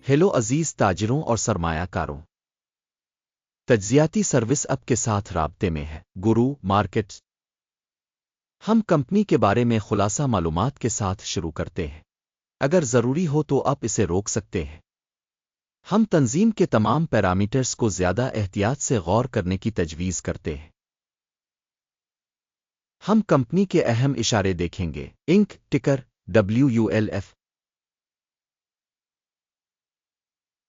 Hello عزیز تاجروں اور سرمایہ کاروں، تجزیاتی سروس اب کے ساتھ رابطے میں ہے۔ گرو مارکیٹس، ہم کمپنی کے بارے میں خلاصہ معلومات کے ساتھ شروع کرتے ہیں۔ اگر ضروری ہو تو آپ اسے روک سکتے ہیں۔ ہم تنظیم کے تمام پیرامیٹرز کو زیادہ احتیاط سے غور کرنے کی تجویز کرتے ہیں۔ ہم کمپنی کے اہم اشارے دیکھیں گے۔ انک ٹکر WULF،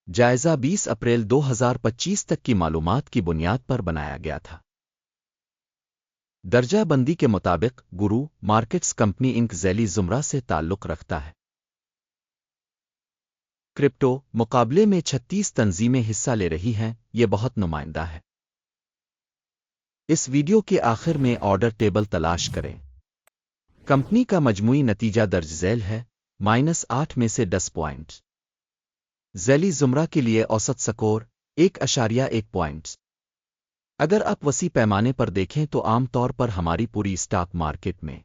جائزہ 20 اپریل 2025 تک کی معلومات کی بنیاد پر بنایا گیا تھا۔ درجہ بندی کے مطابق گرو مارکیٹس کمپنی انک ذیلی زمرہ سے تعلق رکھتا ہے۔ کرپٹو مقابلے میں 36 تنظیمیں حصہ لے رہی ہیں، یہ بہت نمائندہ ہے۔ اس ویڈیو کے آخر میں آرڈر ٹیبل تلاش کریں۔ کمپنی کا مجموعی نتیجہ درج ذیل ہے -8 میں سے 10 پوائنٹ۔ ذیلی زمرہ کے لیے اوسط سکور 1.1 پوائنٹس۔ اگر آپ وسیع پیمانے پر دیکھیں تو عام طور پر ہماری پوری اسٹاک مارکیٹ میں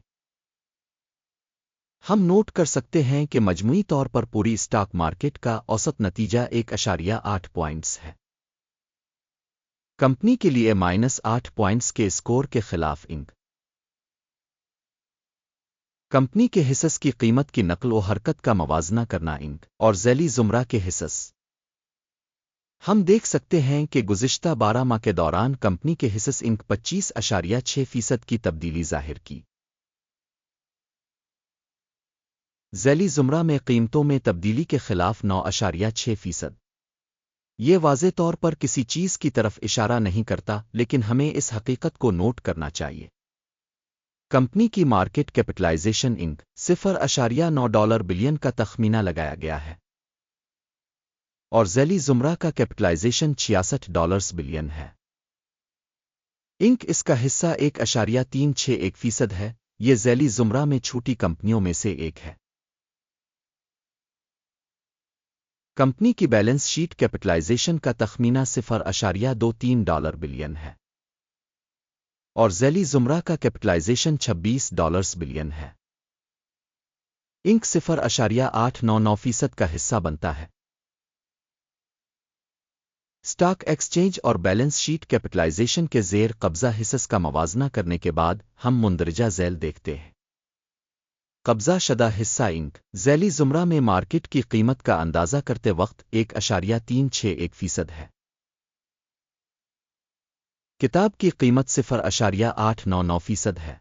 ہم نوٹ کر سکتے ہیں کہ مجموعی طور پر پوری اسٹاک مارکیٹ کا اوسط نتیجہ 1.8 پوائنٹس ہے۔ کمپنی کے لیے -8 پوائنٹس کے اسکور کے خلاف انک کمپنی کے حصص کی قیمت کی نقل و حرکت کا موازنہ کرنا انک اور ذیلی زمرہ کے حصص۔ ہم دیکھ سکتے ہیں کہ گزشتہ 12 ماہ کے دوران کمپنی کے حصص انک 25.6% کی تبدیلی ظاہر کی۔ ذیلی زمرہ میں قیمتوں میں تبدیلی کے خلاف 9.6%۔ یہ واضح طور پر کسی چیز کی طرف اشارہ نہیں کرتا، لیکن ہمیں اس حقیقت کو نوٹ کرنا چاہیے۔ کمپنی کی مارکیٹ کیپٹلائزیشن انک $0.9 بلین کا تخمینہ لگایا گیا ہے، اور ذیلی زمرہ کا کیپٹلائزیشن $66 بلین ہے۔ انک اس کا حصہ 1.361% ہے۔ یہ ذیلی زمرہ میں چھوٹی کمپنیوں میں سے ایک ہے۔ کمپنی کی بیلنس شیٹ کیپٹلائزیشن کا تخمینہ $0.23 بلین ہے، اور ذیلی زمرہ کا کیپٹلائزیشن $26 بلین ہے۔ انک 0.899% کا حصہ بنتا ہے۔ اسٹاک ایکسچینج اور بیلنس شیٹ کیپٹلائزیشن کے زیر قبضہ حصص کا موازنہ کرنے کے بعد ہم مندرجہ ذیل دیکھتے ہیں۔ قبضہ شدہ حصہ انک ذیلی زمرہ میں مارکیٹ کی قیمت کا اندازہ کرتے وقت 1.361% ہے۔ کتاب کی قیمت 0.899% ہے۔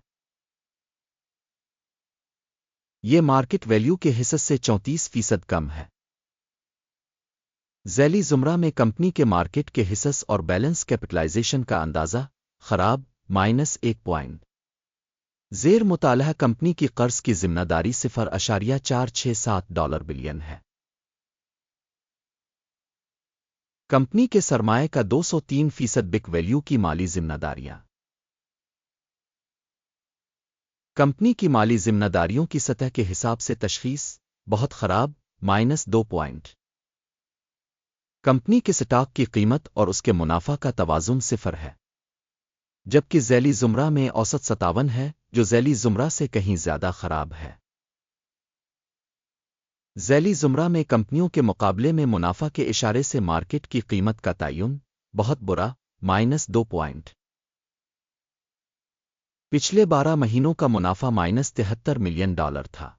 یہ مارکیٹ ویلیو کے حصص سے 34% کم ہے۔ ذیلی زمرہ میں کمپنی کے مارکیٹ کے حصص اور بیلنس کیپٹلائزیشن کا اندازہ خراب -1 پوائنٹ۔ زیر مطالعہ کمپنی کی قرض کی ذمہ داری $0.467 بلین ہے۔ کمپنی کے سرمائے کا 203% بک ویلیو کی مالی ذمہ داریاں۔ کمپنی کی مالی ذمہ داریوں کی سطح کے حساب سے تشخیص بہت خراب -2 پوائنٹ۔ کمپنی کے سٹاک کی قیمت اور اس کے منافع کا توازن 0 ہے، جبکہ ذیلی زمرہ میں اوسط 57 ہے، جو ذیلی زمرہ سے کہیں زیادہ خراب ہے۔ ذیلی زمرہ میں کمپنیوں کے مقابلے میں منافع کے اشارے سے مارکیٹ کی قیمت کا تعین بہت برا -2 پوائنٹ۔ پچھلے 12 مہینوں کا منافع $73 ملین تھا۔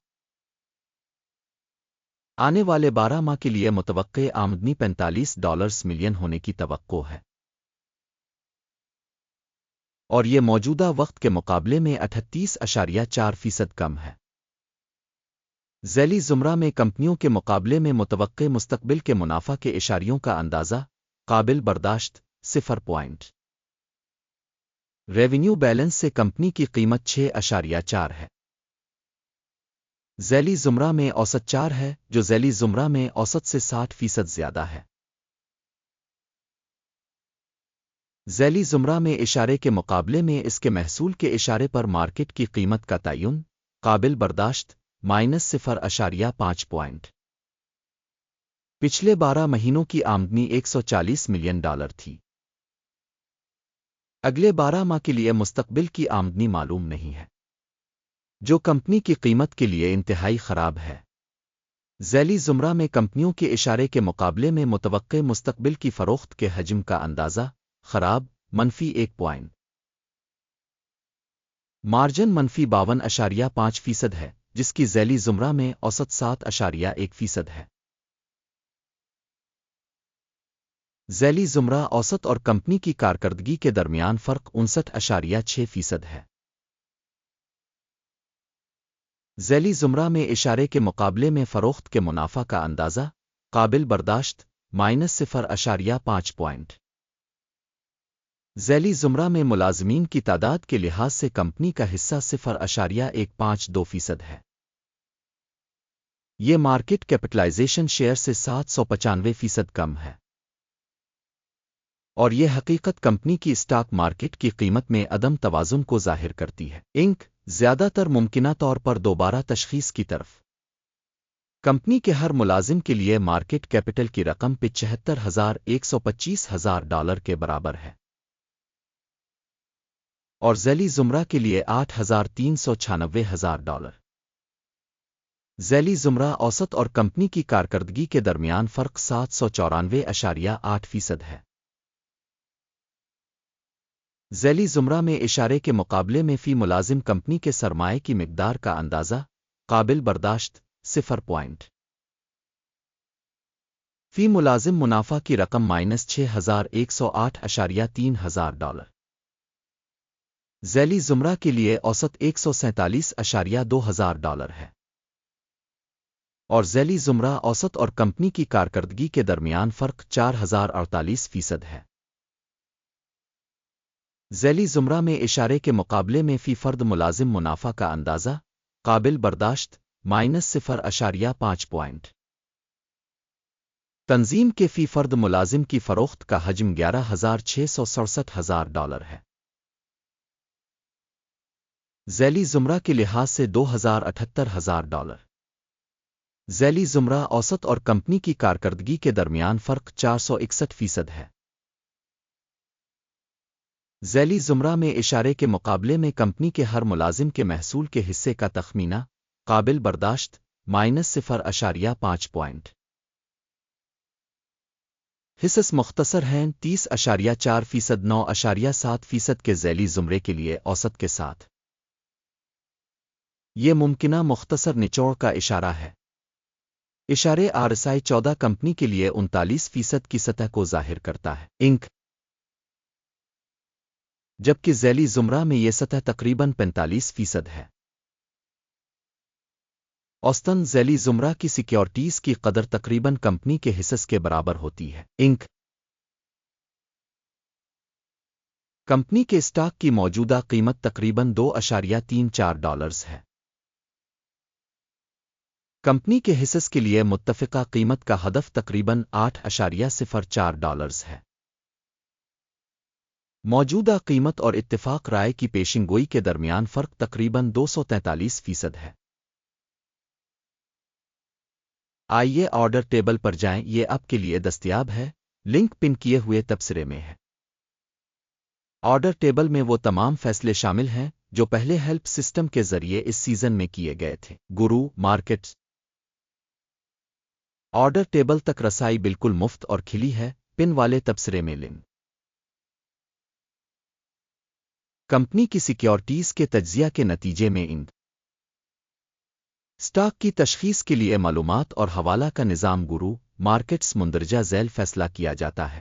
آنے والے 12 ماہ کے لیے متوقع آمدنی $45 ملین ہونے کی توقع ہے، اور یہ موجودہ وقت کے مقابلے میں 38.4% کم ہے۔ ذیلی زمرہ میں کمپنیوں کے مقابلے میں متوقع مستقبل کے منافع کے اشاریوں کا اندازہ قابل برداشت 0 پوائنٹ۔ ریونیو بیلنس سے کمپنی کی قیمت 6.4 ہے۔ ذیلی زمرہ میں اوسط 4 ہے، جو ذیلی زمرہ میں اوسط سے 60% زیادہ ہے۔ ذیلی زمرہ میں اشارے کے مقابلے میں اس کے محصول کے اشارے پر مارکیٹ کی قیمت کا تعین قابل برداشت -0.5 پوائنٹ۔ پچھلے 12 مہینوں کی آمدنی $140 ملین تھی۔ اگلے 12 ماہ کے لیے مستقبل کی آمدنی معلوم نہیں ہے، جو کمپنی کی قیمت کے لیے انتہائی خراب ہے۔ ذیلی زمرہ میں کمپنیوں کے اشارے کے مقابلے میں متوقع مستقبل کی فروخت کے حجم کا اندازہ خراب -1 مارجن -52.5% ہے، جس کی ذیلی زمرہ میں اوسط 7.1% ہے۔ ذیلی زمرہ اوسط اور کمپنی کی کارکردگی کے درمیان فرق 59.6% ہے۔ ذیلی زمرہ میں اشارے کے مقابلے میں فروخت کے منافع کا اندازہ قابل برداشت -0.5 پوائنٹ۔ ذیلی زمرہ میں ملازمین کی تعداد کے لحاظ سے کمپنی کا حصہ 0.152% ہے۔ یہ مارکیٹ کیپٹلائزیشن شیئر سے 795% کم ہے، اور یہ حقیقت کمپنی کی اسٹاک مارکیٹ کی قیمت میں عدم توازن کو ظاہر کرتی ہے۔ زیادہ تر ممکنہ طور پر دوبارہ تشخیص کی طرف کمپنی کے ہر ملازم کے لیے مارکیٹ کیپٹل کی رقم $75,125,000 کے برابر ہے، اور ذیلی زمرہ کے لیے $8,396,000۔ ذیلی زمرہ اوسط اور کمپنی کی کارکردگی کے درمیان فرق 794.8% ہے۔ ذیلی زمرہ میں اشارے کے مقابلے میں فی ملازم کمپنی کے سرمایہ کی مقدار کا اندازہ قابل برداشت 0 پوائنٹ۔ فی ملازم منافع کی رقم -$6,108.3 ذیلی زمرہ کے لیے اوسط $147.2 ہے، اور ذیلی زمرہ اوسط اور کمپنی کی کارکردگی کے درمیان فرق 4,048% ہے۔ ذیلی زمرہ میں اشارے کے مقابلے میں فی فرد ملازم منافع کا اندازہ قابل برداشت -0.5 پوائنٹ۔ تنظیم کے فی فرد ملازم کی فروخت کا حجم $11,667,000 ہے۔ ذیلی زمرہ کے لحاظ سے $2,078,000۔ ذیلی زمرہ اوسط اور کمپنی کی کارکردگی کے درمیان فرق 461% ہے۔ ذیلی زمرہ میں اشارے کے مقابلے میں کمپنی کے ہر ملازم کے محصول کے حصے کا تخمینہ قابل برداشت -0.5 پوائنٹ۔ حصص مختصر ہیں 30.4%، 9.7% کے ذیلی زمرے کے لیے اوسط کے ساتھ۔ یہ ممکنہ مختصر نچوڑ کا اشارہ ہے۔ اشارے RSI 14 کمپنی کے لیے 39% کی سطح کو ظاہر کرتا ہے، جبکہ ذیلی زمرہ میں یہ سطح تقریباً 45% ہے۔ اوسطاً ذیلی زمرہ کی سیکیورٹیز کی قدر تقریباً کمپنی کے حصص کے برابر ہوتی ہے۔ کمپنی کے اسٹاک کی موجودہ قیمت تقریباً $2.34 ہے۔ کمپنی کے حصص کے لیے متفقہ قیمت کا ہدف تقریباً $8.04 ہے۔ موجودہ قیمت اور اتفاق رائے کی پیشن گوئی کے درمیان فرق تقریباً 243% ہے۔ آئیے آرڈر ٹیبل پر جائیں، یہ آپ کے لیے دستیاب ہے، لنک پن کیے ہوئے تبصرے میں ہے۔ آرڈر ٹیبل میں وہ تمام فیصلے شامل ہیں جو پہلے ہیلپ سسٹم کے ذریعے اس سیزن میں کیے گئے تھے۔ گرو مارکیٹس آرڈر ٹیبل تک رسائی بالکل مفت اور کھلی ہے، پن والے تبصرے میں لنک۔ کمپنی کی سیکیورٹیز کے تجزیہ کے نتیجے میں اسٹاک کی تشخیص کے لیے معلومات اور حوالہ کا نظام گرو مارکیٹس مندرجہ ذیل فیصلہ کیا جاتا ہے۔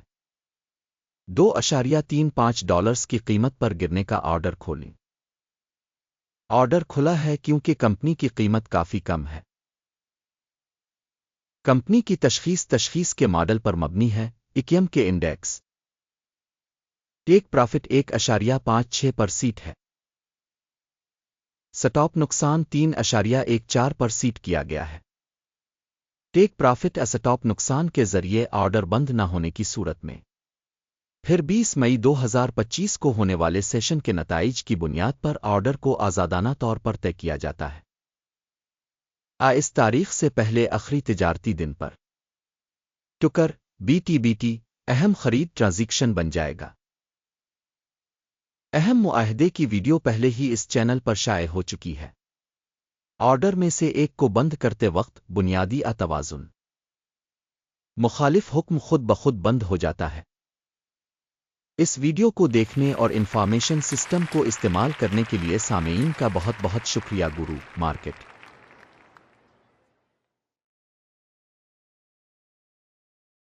$2.35 کی قیمت پر گرنے کا آرڈر کھولیں۔ آرڈر کھلا ہے کیونکہ کمپنی کی قیمت کافی کم ہے۔ کمپنی کی تشخیص کے ماڈل پر مبنی ہے، اکیم کے انڈیکس ٹیک پرافٹ 1.56% ہے۔ سٹاپ نقصان 3.14% کیا گیا ہے۔ ٹیک پرافٹ اسٹاپ نقصان کے ذریعے آرڈر بند نہ ہونے کی صورت میں پھر 20 مئی 2025 کو ہونے والے سیشن کے نتائج کی بنیاد پر آرڈر کو آزادانہ طور پر طے کیا جاتا ہے۔ اس تاریخ سے پہلے آخری تجارتی دن پر ٹکر BTBT اہم خرید ٹرانزیکشن بن جائے گا۔ اہم معاہدے کی ویڈیو پہلے ہی اس چینل پر شائع ہو چکی ہے۔ آرڈر میں سے ایک کو بند کرتے وقت بنیادی توازن مخالف حکم خود بخود بند ہو جاتا ہے۔ اس ویڈیو کو دیکھنے اور انفارمیشن سسٹم کو استعمال کرنے کے لیے سامعین کا بہت بہت شکریہ۔ گرو مارکیٹ